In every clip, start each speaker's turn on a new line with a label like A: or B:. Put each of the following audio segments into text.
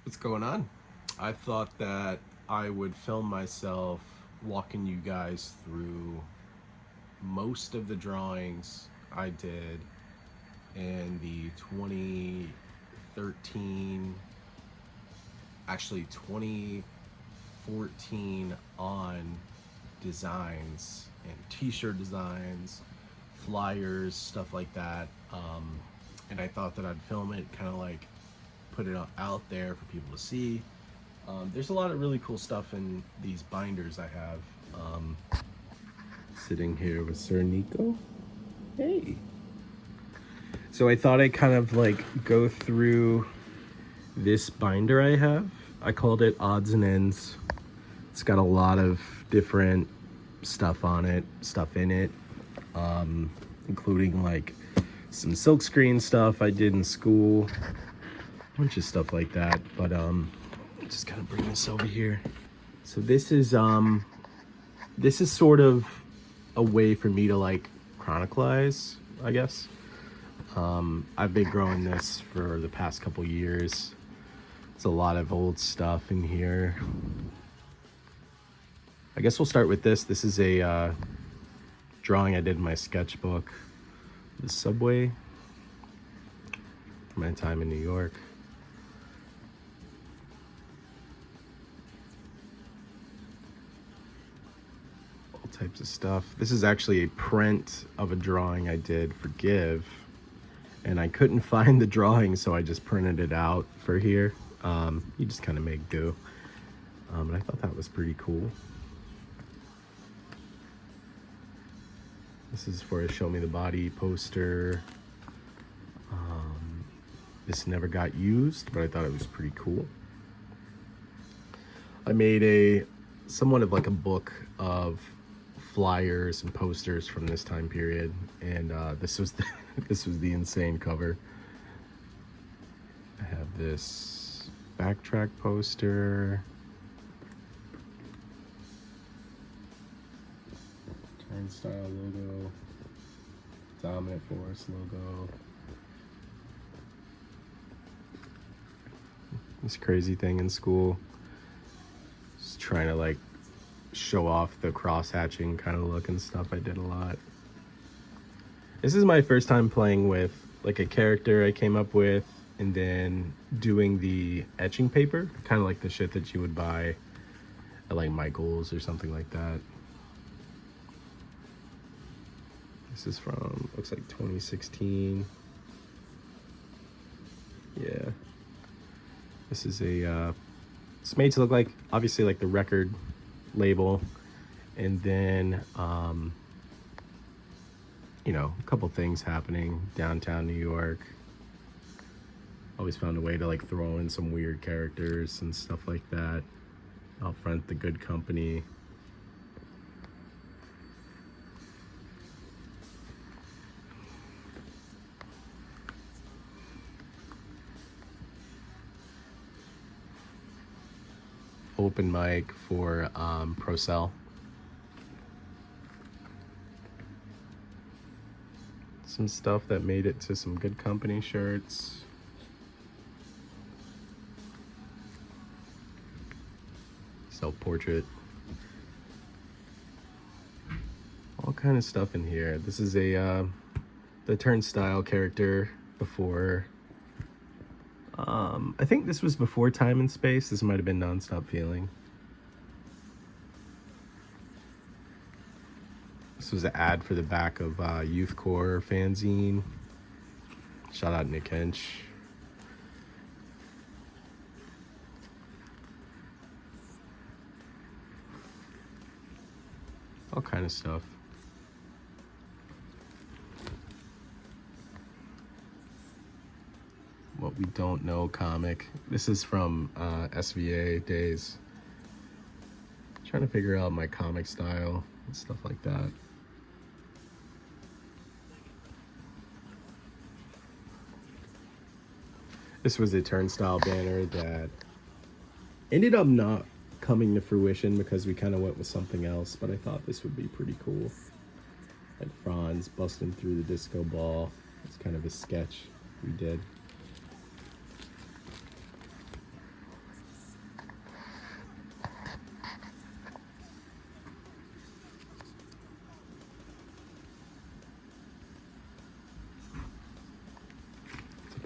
A: What's going on? I thought that I would film myself walking you guys through most of the drawings I did in the 2013, actually 2014 on designs and t-shirt designs, flyers, stuff like that. And I thought that I'd film it, kind of like put it out there for people to see. There's a lot of really cool stuff in these binders I have. Sitting here with Sir Nico. Hey. So I thought I'd kind of like go through this binder I have. I called it Odds and Ends. It's got a lot of different stuff on it, stuff in it, including like some silkscreen stuff I did in school, a bunch of stuff like that. But just kind of bring this over here. So this is sort of a way for me to like chronicleize, I guess. I've been growing this for the past couple years. It's a lot of old stuff in here. I guess we'll start with this. This is a drawing I did in my sketchbook. The subway. My time in New York. All types of stuff. This is actually a print of a drawing I did for Give. And I couldn't find the drawing, so I just printed it out for here. You just kind of make do. And I thought that was pretty cool. This is for a Show Me the Body poster. This never got used, but I thought it was pretty cool. I made a somewhat of like a book of flyers and posters from this time period, and this was the this was the insane cover. I have this Backtrack poster, Turnstile logo, Dominant Force logo. This crazy thing in school, just trying to like show off the cross hatching kind of look and stuff. I did a lot. This is my first time playing with like a character I came up with and then doing the etching paper, kind of like the shit that you would buy at like Michael's or something like that. This is from, looks like 2016. Yeah. This is it's made to look like, obviously, like the record label. And then, you know, a couple things happening downtown New York. Always found a way to like throw in some weird characters and stuff like that. Out front, the Good Company. Open mic for Procel. Some stuff that made it to some Good Company shirts. Self-portrait. All kind of stuff in here. This is a the Turnstile character before. I think this was before Time and Space. This might have been Nonstop Feeling. This was an ad for the back of Youth Core fanzine. Shout out Nick Hench. All kind of stuff. What We Don't Know comic. This is from SVA days. Trying to figure out my comic style and stuff like that. This was a Turnstile banner that ended up not coming to fruition because we kind of went with something else, but I thought this would be pretty cool. Like Franz busting through the disco ball. It's kind of a sketch we did.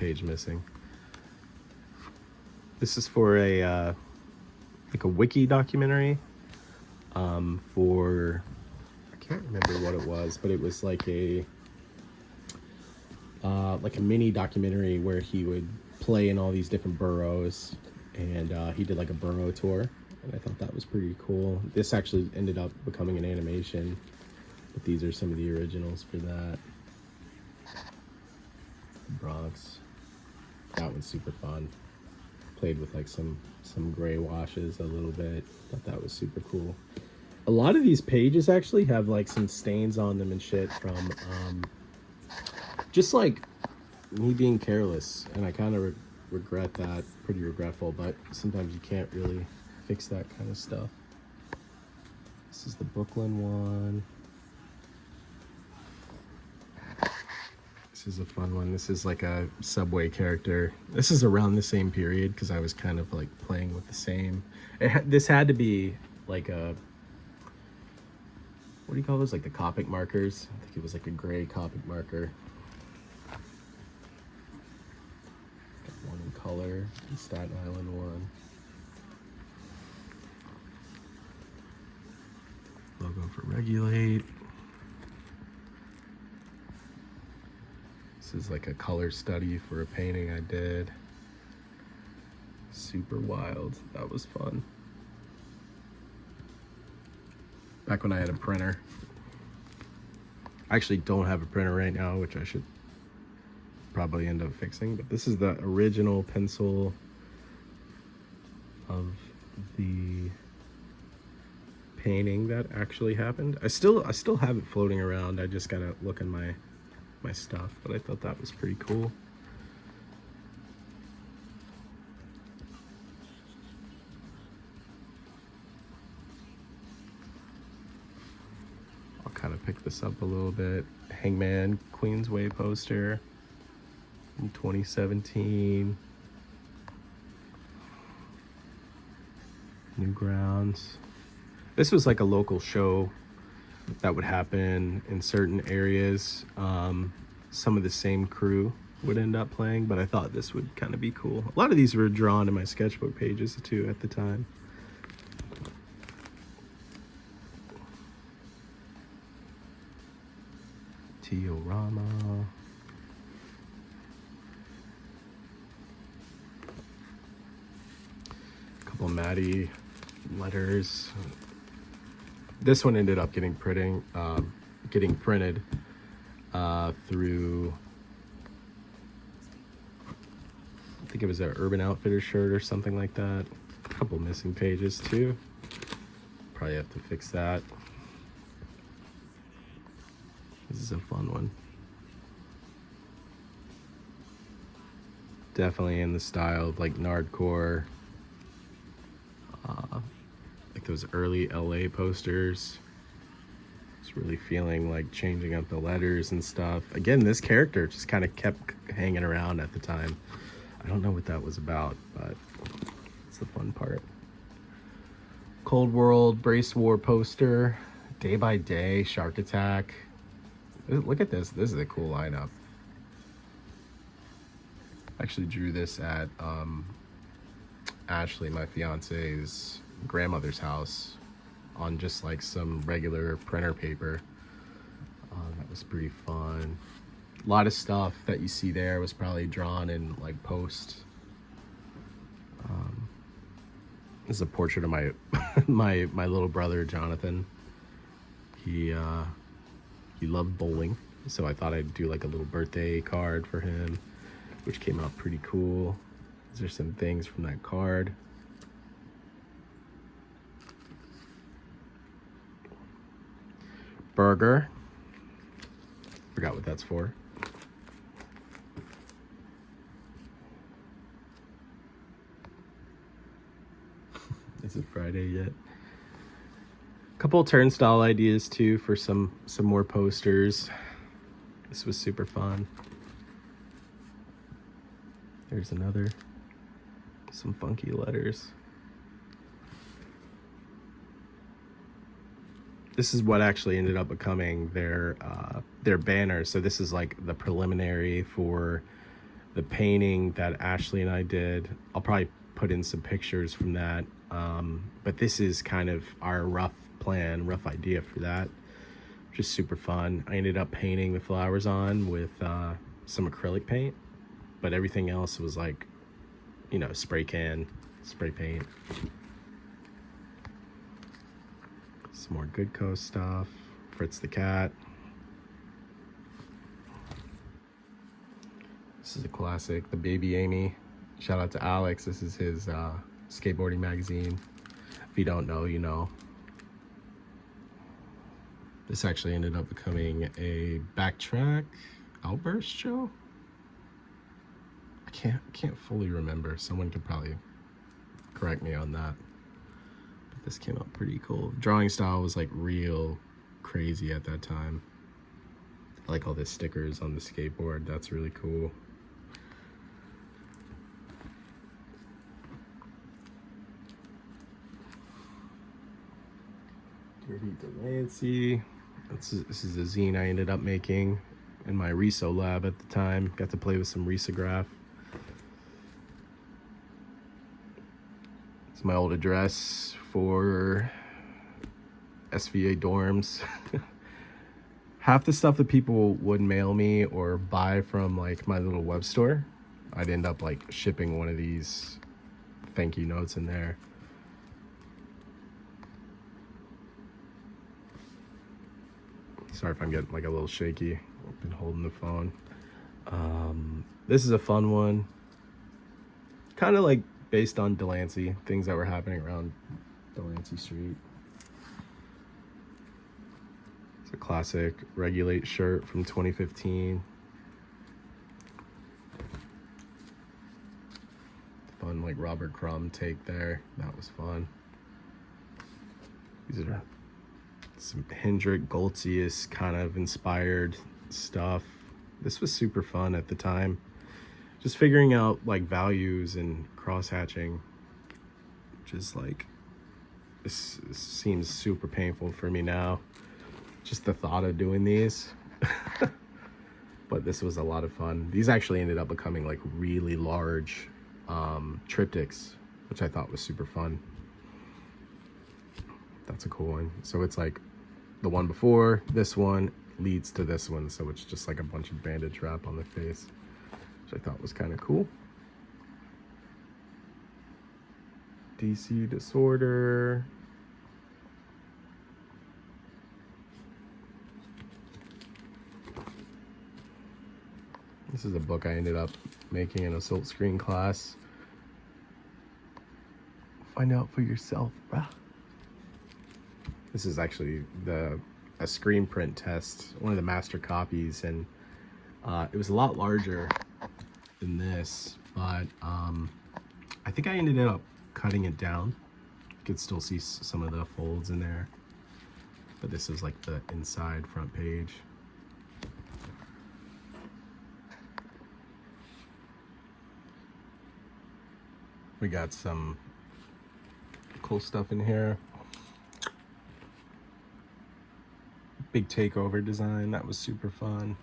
A: page missing. This is for a like a wiki documentary for, I can't remember what it was, but it was like a mini documentary where he would play in all these different boroughs, and he did like a borough tour, and I thought that was pretty cool. This actually ended up becoming an animation, but these are some of the originals for that. Bronx, that one's super fun. Played with like some gray washes a little bit. Thought that was super cool. A lot of these pages actually have like some stains on them and shit from just like me being careless, and I kind of regret that. Pretty regretful, but sometimes you can't really fix that kind of stuff. This is the Brooklyn one. This is a fun one. This is like a Subway character. This is around the same period because I was kind of like playing with the same. This had to be like a, what do you call those? Like the Copic markers. I think it was like a gray Copic marker. Got one in color, the Staten Island one. Logo for Regulate. This is like a color study for a painting I did. Super wild. That was fun. Back when I had a printer. I actually don't have a printer right now, which I should probably end up fixing. But this is the original pencil of the painting that actually happened. I still have it floating around. I just gotta look in my stuff, but I thought that was pretty cool. I'll kind of pick this up a little bit. Hangman Queensway poster in 2017. Newgrounds. This was like a local show that would happen in certain areas. Some of the same crew would end up playing, but I thought this would kind of be cool. A lot of these were drawn in my sketchbook pages too at the time. Teorama. A couple Maddie letters. This one ended up getting printed through, I think it was an Urban Outfitters shirt or something like that. A couple missing pages too. Probably have to fix that. This is a fun one. Definitely in the style of like Nardcore, like those early LA posters. It's really feeling like changing up the letters and stuff. Again, this character just kind of kept hanging around at the time. I don't know what that was about, but it's the fun part. Cold World, Brace War poster, Day by Day, Shark Attack. Look at this. This is a cool lineup. I actually drew this at Ashley, my fiance's grandmother's house, on just like some regular printer paper. That was pretty fun. A lot of stuff that you see there was probably drawn in like post. This is a portrait of my my little brother Jonathan. He loved bowling, so I thought I'd do like a little birthday card for him, which came out pretty cool. These are some things from that card. Burger. Forgot what that's for. Is it Friday yet? Couple turnstile ideas too for some more posters. This was super fun. There's another. Some funky letters. This is what actually ended up becoming their banner. So this is like the preliminary for the painting that Ashley and I did. I'll probably put in some pictures from that. But this is kind of our rough plan, rough idea for that. Just super fun. I ended up painting the flowers on with some acrylic paint, but everything else was like, you know, spray paint. Some more Goodco stuff. Fritz the cat. This is a classic, the Baby Amy. Shout out to Alex. This is his skateboarding magazine. If you don't know, you know. This actually ended up becoming a Backtrack Outburst show. I can't fully remember. Someone could probably correct me on that. But this came out pretty cool. Drawing style was like real crazy at that time. I like all the stickers on the skateboard. That's really cool. Dirty Delancey. This is a zine I ended up making in my Riso lab at the time. Got to play with some risograph. It's my old address for SVA dorms. Half the stuff that people would mail me or buy from like my little web store, I'd end up like shipping one of these thank you notes in there. Sorry if I'm getting like a little shaky. I've been holding the phone. This is a fun one. Kind of like based on Delancey, things that were happening around Delancey Street. It's a classic Regulate shirt from 2015. Fun like Robert Crumb take there. That was fun. These are some Hendrik Goltzius kind of inspired stuff. This was super fun at the time. Just figuring out like values and cross hatching, which is like, this seems super painful for me now. Just the thought of doing these. But this was a lot of fun. These actually ended up becoming like really large triptychs, which I thought was super fun. That's a cool one. So it's like the one before this one leads to this one, so it's just like a bunch of bandage wrap on the face, which I thought was kind of cool. DC Disorder. This is a book I ended up making in a Silk Screen class. Find out for yourself, bruh. This is actually a screen print test, one of the master copies, and it was a lot larger than this, but I think I ended up cutting it down. You could still see some of the folds in there, but this is like the inside front page. We got some cool stuff in here. Big takeover design, that was super fun.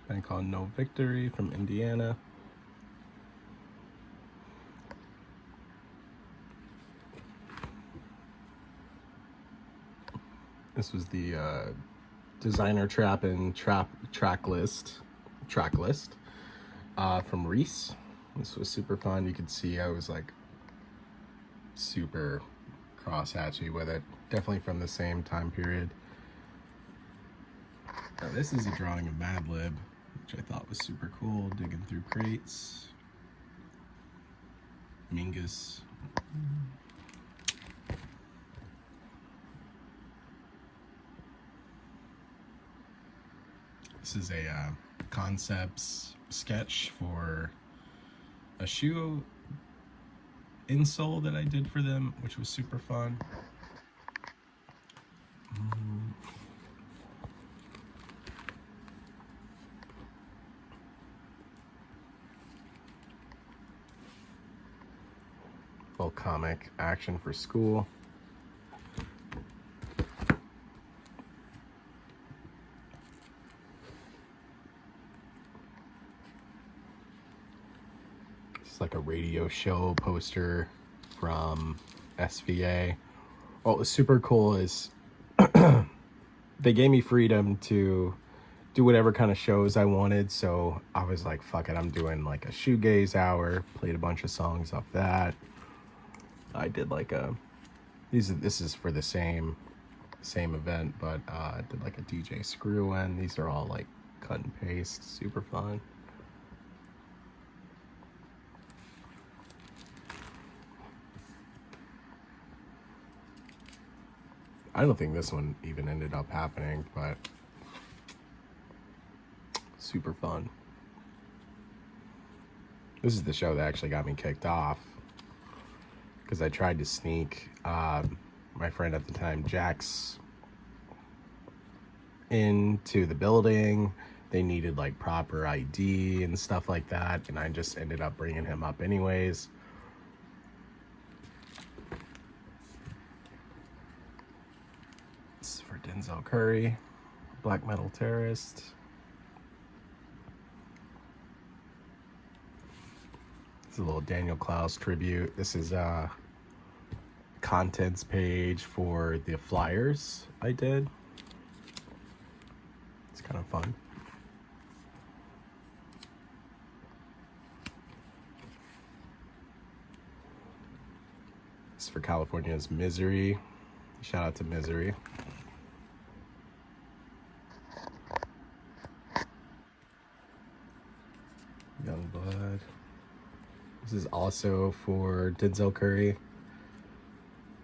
A: Band called No Victory from Indiana. This was the designer track list from Reese. This was super fun. You could see I was like super cross-hatchy with it. Definitely from the same time period. Now, this is a drawing of Madlib, which I thought was super cool. Digging through crates. Mingus. This is a concepts sketch for a shoe insole that I did for them, which was super fun. Little comic action for school. It's like a radio show poster from SVA. What was super cool is they gave me freedom to do whatever kind of shows I wanted. So I was like, fuck it, I'm doing like a shoegaze hour, played a bunch of songs off that. I did like a, this is for the same event, but I did like a DJ screw in. These are all like cut and paste, super fun. I don't think this one even ended up happening, but super fun. This is the show that actually got me kicked off because I tried to sneak my friend at the time, Jax, into the building. They needed like proper ID and stuff like that, and I just ended up bringing him up anyways. This is for Denzel Curry, Black Metal Terrorist. It's a little Daniel Klaus tribute. This is a contents page for the flyers I did. It's kind of fun. This is for California's Misery. Shout out to Misery. Youngblood. This is also for Denzel Curry.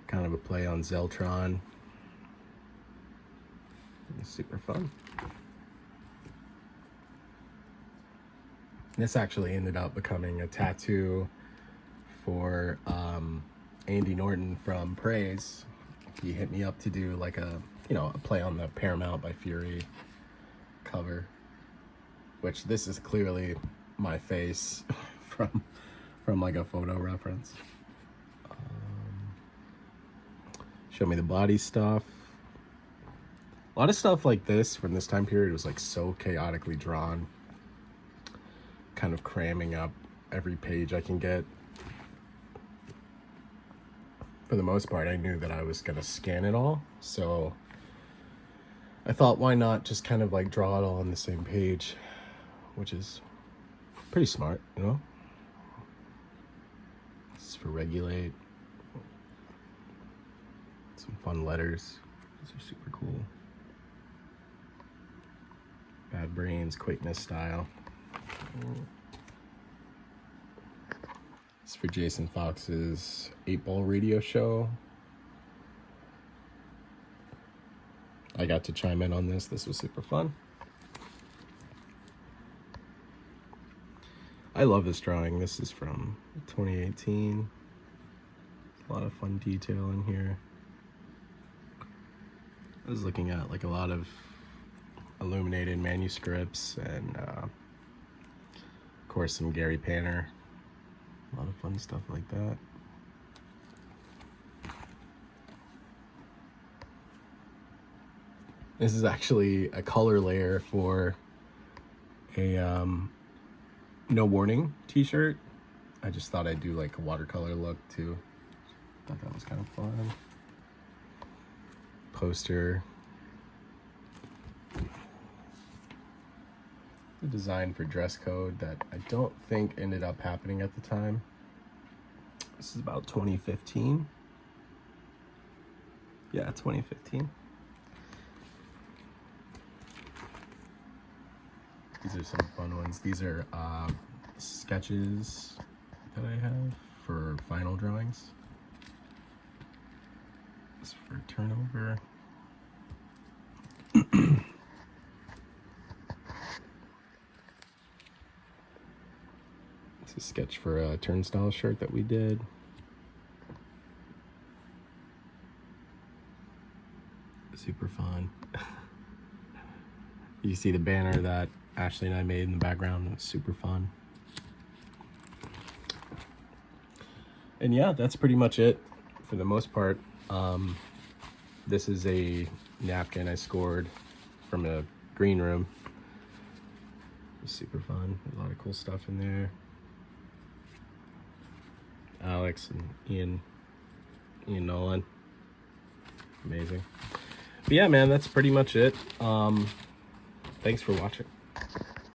A: Kind of a play on Zeltron. It's super fun. This actually ended up becoming a tattoo for Andy Norton from Praise. He hit me up to do like a, a play on the Paramount by Fury cover, which this is clearly my face from like a photo reference. Show me the body stuff. A lot of stuff like this from this time period was like so chaotically drawn, kind of cramming up every page I can get. For the most part, I knew that I was gonna scan it all, so I thought, why not just kind of like draw it all on the same page, which is pretty smart, This is for Regulate. Some fun letters. These are super cool. Bad Brains, Quickness Style. It's for Jason Fox's 8-Ball radio show. I got to chime in on this. This was super fun. I love this drawing. This is from 2018. A lot of fun detail in here. I was looking at like a lot of illuminated manuscripts and of course some Gary Panter. A lot of fun stuff like that. This is actually a color layer for a No Warning t-shirt. I just thought I'd do like a watercolor look too. Thought that was kind of fun. Poster. The design for Dress Code that I don't think ended up happening at the time. This is about 2015. Yeah, 2015. These are some fun ones. These are sketches that I have for final drawings. This is for Turnover. It's a sketch for a Turnstile shirt that we did. Super fun. You see the banner that Ashley and I made in the background. It's super fun. And yeah, that's pretty much it for the most part. This is a napkin I scored from a green room. It was super fun. There's a lot of cool stuff in there. Alex and Ian Nolan. Amazing. But yeah, man, that's pretty much it. Thanks for watching.